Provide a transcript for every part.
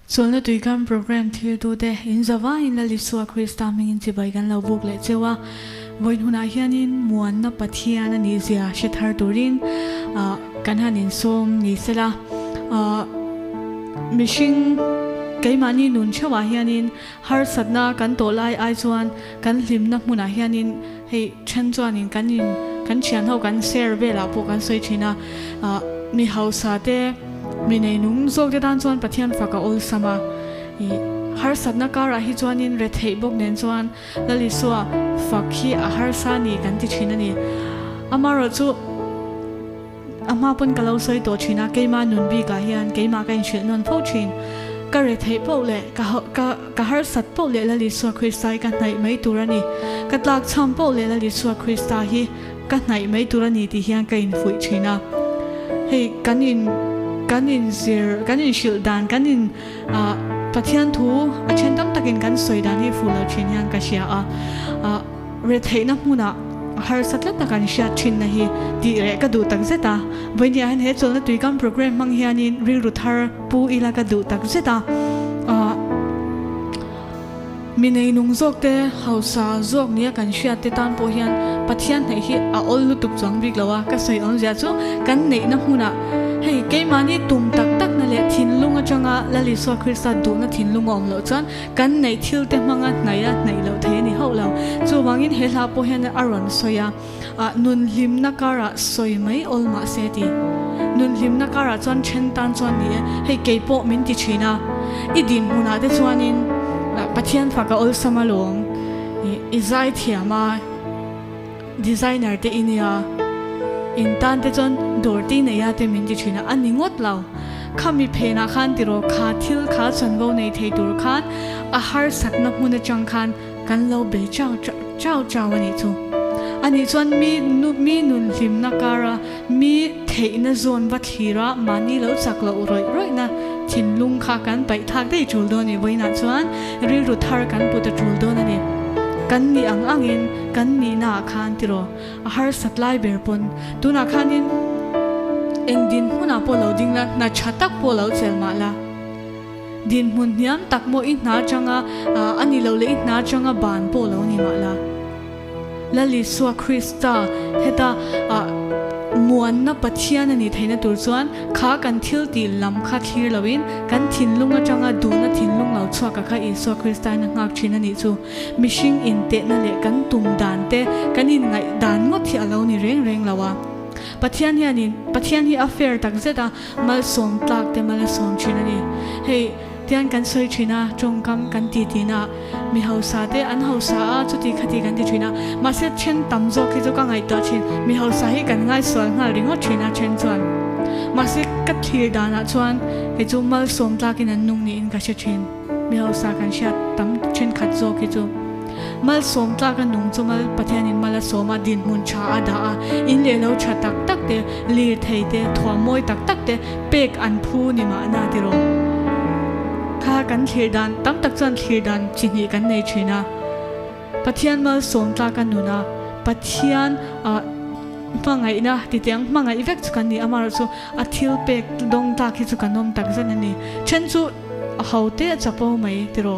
Solna tuikan program thil tu te in zawa in la lisua Krista mingin chibai kan lo buk le chewa voin huna hianin muan na pathian ani zia shethar turin kan hanin som ni sela mishing keimani nun chawa hianin har satna kan tolai ai chuan kan hlimna hmuna hianin hei chen chuanin kan chian ho kan share vela po kan soi thina mi hausa te mi nei nung zok te dan chuan pathian faka ol sama I har satna kara hi chuanin re thei bok nen chuan lali suwa fak hi a har sa ni kan ti thina ni amaro chu ama pun kalau soi to thina keima nun bi ka hian keima ka in shil non pho thin ka re thei po le ka har sat po le lali suwa Krista ka nai mai turani ka tlak cham po le lali suwa Krista hi ka nai mai turani ti hian ka in fui thina hei kanin shil dan kanin pathian thu a chen tam takin kan soi dan hi fulo thin hian ka sia a re thei na hmuna har satla takan sia thin na hi ti re ka du tak zeta boinia han he cholna tuikam program mang hianin ri ruthar pu ila ka du tak zeta minei nung zok te hausa zok nia kan sia te tan po hian pathian nei hi a ol lutuk chang bik lawa ka soi on ja chu kan nei na hmuna hei keimani tum tak tak na le thinlung atanga lali so Krista du na thinlung om lo chan kan nei thil te manga naya nei lo the ni ho lo chu wangin he la po hian aron soya nun lim na kara soi mai ol ma se ti nun lim na kara chan chen tan chan ni hei keipo min ti china idin huna te chuanin pathian faka ol samalong izai thiama designer te inia in tan te chon dorti neya te min ji thina aningot law khami phena khan tiro kha thil kha chanbo nei thei tur khan a har sakna hmuna chang khan kan lo be chau ani chu ani chon mi nun hlim na kara mi theina zon va thira mani lo chaklo roi na thinlung kha kan pai thak dei chul do ni boina chuan ri ru thar kan puta chul do na ni kan ni angin kan ni na khan tiro a har satlai berpon tuna khanin engdin huna po loading la na chatak po lo chelma la din mun niam takmo in na changa ani lo le in na changa ban po lo ni ma la lali suwa Krista heta muan na pathian ani theina tur chuan kha kan thil ti lam kha thlir lovin kan thinlung atanga du na thinlung lo chwa ka kha Isu Krista na ngak thin ani chu mishing in te na le kan tum dan te kan in ngai dan ngo thi alo ni reng lawa pathian hi affair tak zeta mal som tlak te mal som thin ani hei tian kan soi thina chongkam kan ti na mi hausa te an hausa a chuti khati kan ti thina ma se chen tam zo ki zo ka ngai ta thin mi hausa hi kan ngai sol ngal ringo thina chen chuan ma se ka thir dana chuan he chu mal som tlakin an nung ni in ka she thin mi hausa kan sha tam chen khat zo ki chu mal som tlak an nung chu mal pathian in mala soma din mun cha ada in le lo tha tak tak te lir thei te thwa moi tak tak te pek an phu ni ma na ti ro kha kan thlir dan tam tak chan thlir dan chini kan nei thina pathian mal som tla kan nuna pathian mangai na ti tiang mangai vek chu kan ni amar chu a thil pek dong ta khi chu kanom tak zan ani chen chu haute chapo mai tiro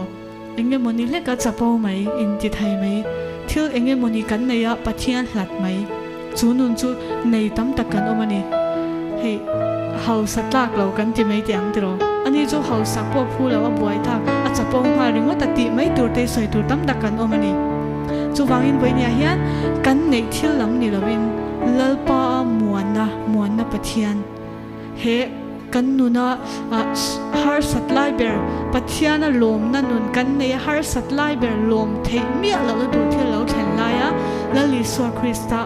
enge moni le ka chapo mai in ti thai mai thil enge moni kan nei a pathian hlat mai chu nun chu nei tam tak kan omani hei hau satlak lo kan ti mai tiang tiro ani chu hau sakpo phu lo a buai thak a chapo ma ringo ta ti mai tur te soi tur tam tak kan omani chu wangin boinia hian kan nei thil lam ni lovin lalpa muan na pathian he kan nuna har satlai ber pathian a lom na nun kan nei har satlai ber lom thei mi lo la tur thil lo thlen lai a lali suwa Krista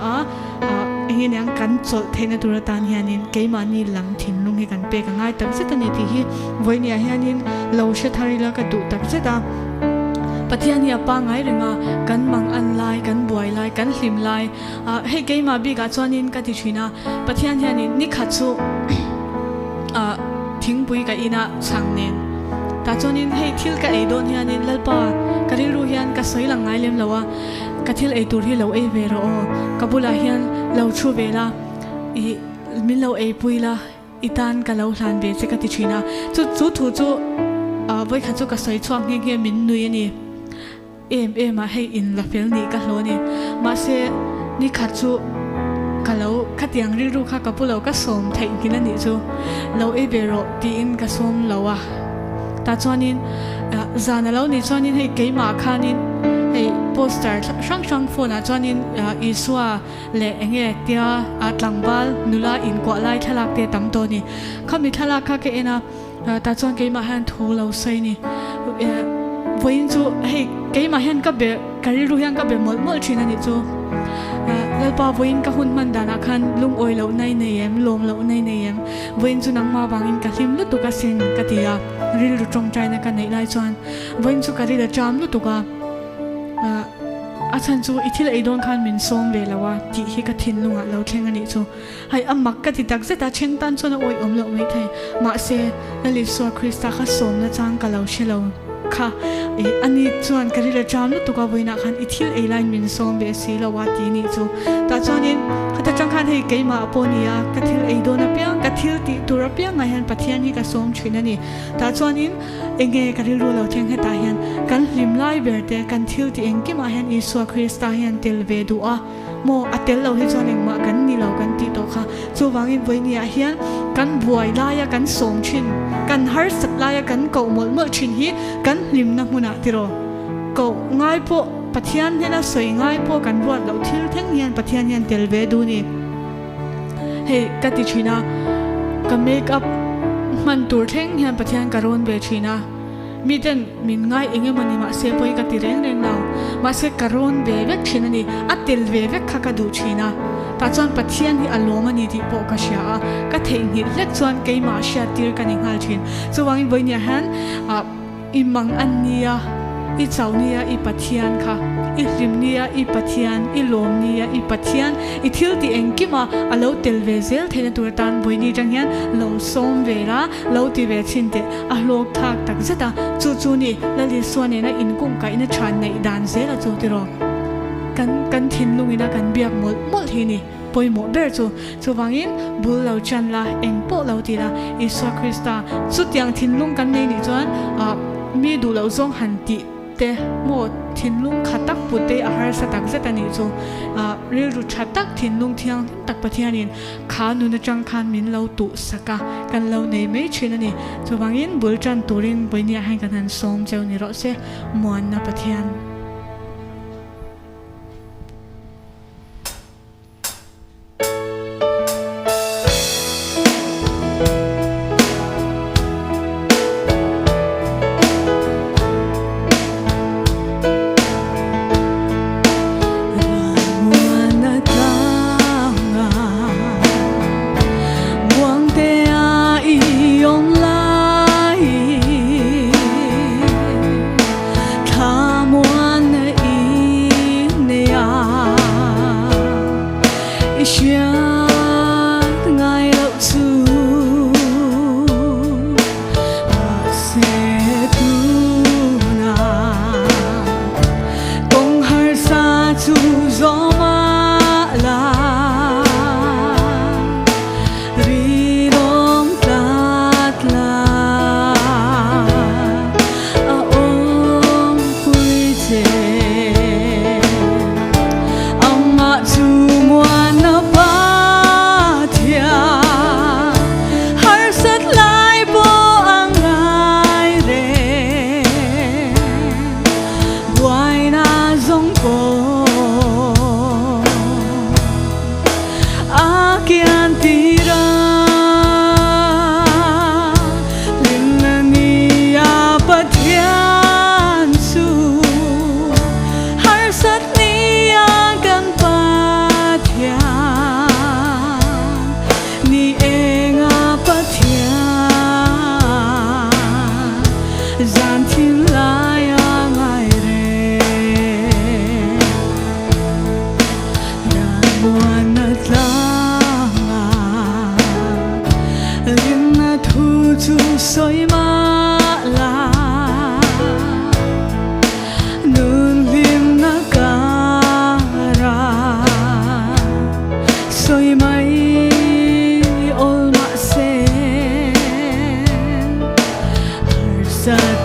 engin yang kan chol theina tur tan hianin keimani lam thinlung hi kan pe ka ngai tak setani ti hi voinia hianin lo she tharila ka du tak zeta pathian hi apa ngai renga kan mang an lai kan buai lai kan hlim lai he keima bi ka chuanin ka ti thina pathian hianin ni kha chu thingpui ka ina changnen ta chuanin hei thil ka ei don hianin lalpa ka ri ru hian ka soi lang ngai lem lawa ka thil ei tur hi lo ei ve ro kabula hian lo thu vela I min lo ei puila itan ka lo hlan ve che ka ti thina chu thu chu với khán giả cái sấy choang nghe mình nuôi nè em mà hay in là phèn nị cái lỗ nè mà sẽ nị khán giả cái lâu khát tiếng riu riu khát cái bù lâu cái xóm thấy cái này nị chú lâu ấy về rồi đi in cái xóm lâu ta cho nên giờ này lâu nị cho nên hay cái mà khăn nên hay poster sang phone cho nên isua lệ nghe tia tlang bal nula in qua lại thalak te tam to ni khami thalak kha ke ena ta chon ke ma han thu lo sei ni voin chu hey ke ma han ka be kari ru han ka be mol thina ni chu lalpa voin ka hun man dana khan lung oi lo nai nei em lom lo nai nei em voin chu nang ma bangin ka him lu tu ka sin ka tia ril ru tong chai na ka nei lai chuan voin chu ka ri da cham lu tu ka achan chu ithil eidon khan min som ve lawa ti hi ka thin lunga lo theng ani chu hai amak ka ti tak zeta cheng tan chona oi om lo mai thai ma se lali so krista kha som na chang ka lo shelo kha ani chuan ka ri la cham lu tu ka voina khan ithil e line min som be si lawa ti ni chu ta chuanin khata chang khan hei keima aponia ka thil eidon a pya ka thil ti tur a pya ngai han pathian hi ka som thina ni ta chuanin enge ka ri ru lo theng he ta hian kan lim lai berte kan thil ti engki ma hian Isua Krista hian tel ve du a mo atel lo hi chuan engma kan ni lo kan ti to kha chu wangin voinia hian kan buai laia kan som thin kan har sat laia kan ko mol thin hi kan lim na hmuna tiro ko ngai po pathian hena soi ngai po kan ruat lo thil theng hian pathian hian tel ve du ni he ka ti thina ka make up man tur theng hian pathian karon ve thina mi ten min ngai enge mani ma se poi ka ti reng lau ma se karon ve vek thina ni atil ve vek kha ka du thina ta chuan pathian hi alom ani ti po ka sha a ka thein hi lek chuan ke ma sha tir ka ning hal thin chuwang voinia han imang ania i chawnia i pathian kha i rimnia i pathian i lomnia i pathian i thil ti engkima alo tel ve zel thena tur tan boini tang hian lo som ve ra lo ti ve chin te a lok thak tak zeta chu ni lali suan na in kum kai na than nei dan zela chu ti ro kan thin lungina kan biak mol hi ni poi mo ber chu wangin bul lo chan la eng po lo ti la Isua Krista chu tiang thin lung kan nei ni chuan mi du lo zong han ti te mo thin lung khatak pute a har sa tak zeta ni chu ril ru thatak thin lung thiang tak pathianin kha nu na chang khan min lo tu saka kan lo nei me thina ni chu wangin bul chan turin boinia han kan han som cheu ni ro se mon na pathian Soy mala nun lim na kara soy mai ol ma sen har sat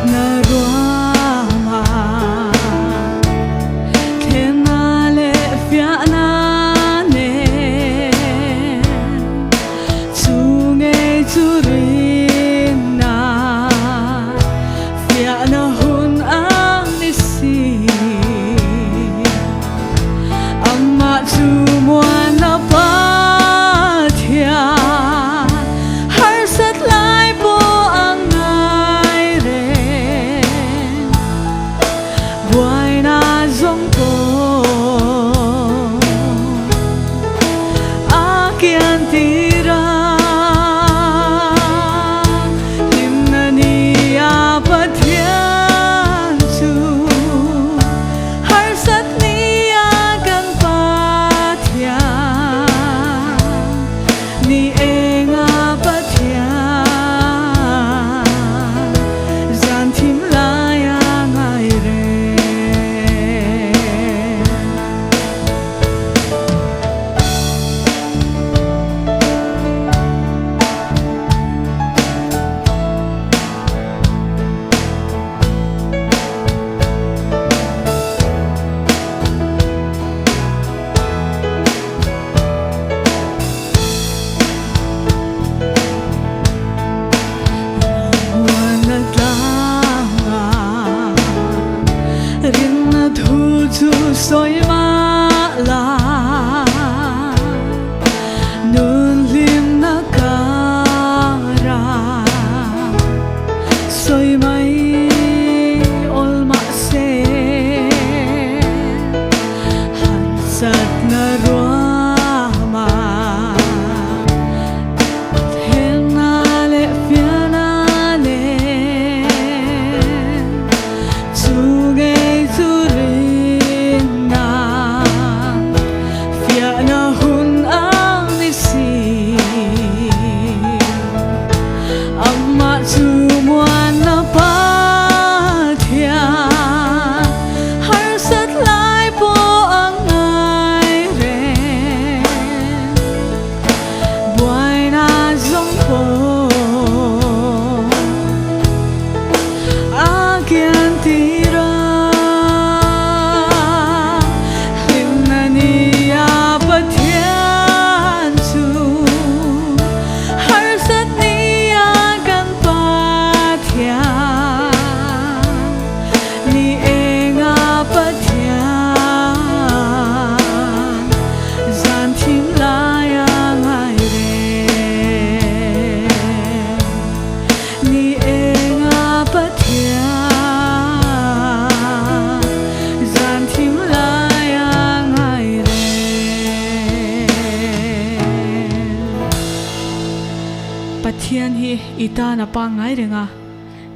hian hi ita na pa ngai renga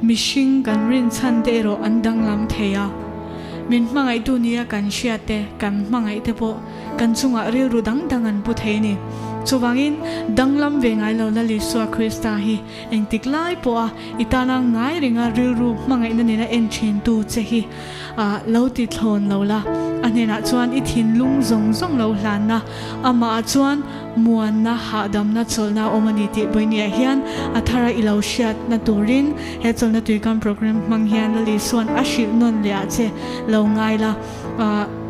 mishing kan rin chan te ro andang lam theya min mangai tu nia kan shiate kan mangai te po kan chunga ril ru dang dangan pu theini chuwangin danglam ve ngai lo la li suwa krista hi eng tiklai po a itana ngai ringa ril ru mangai na ni na en thin tu che hi lo ti thlon lo la anena chuan I thin lung zong zong lo hlan na ama chuan muan na ha dam na cholna omani ti boinia hian athara ilo shat na turin he cholna tui kan program mang hian la li suan ashil non lia che lo ngai la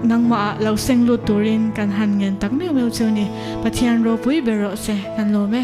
nangma lo seng lu turin kan han ngen tak me meu chuni pathian ro pui bero se kan lo me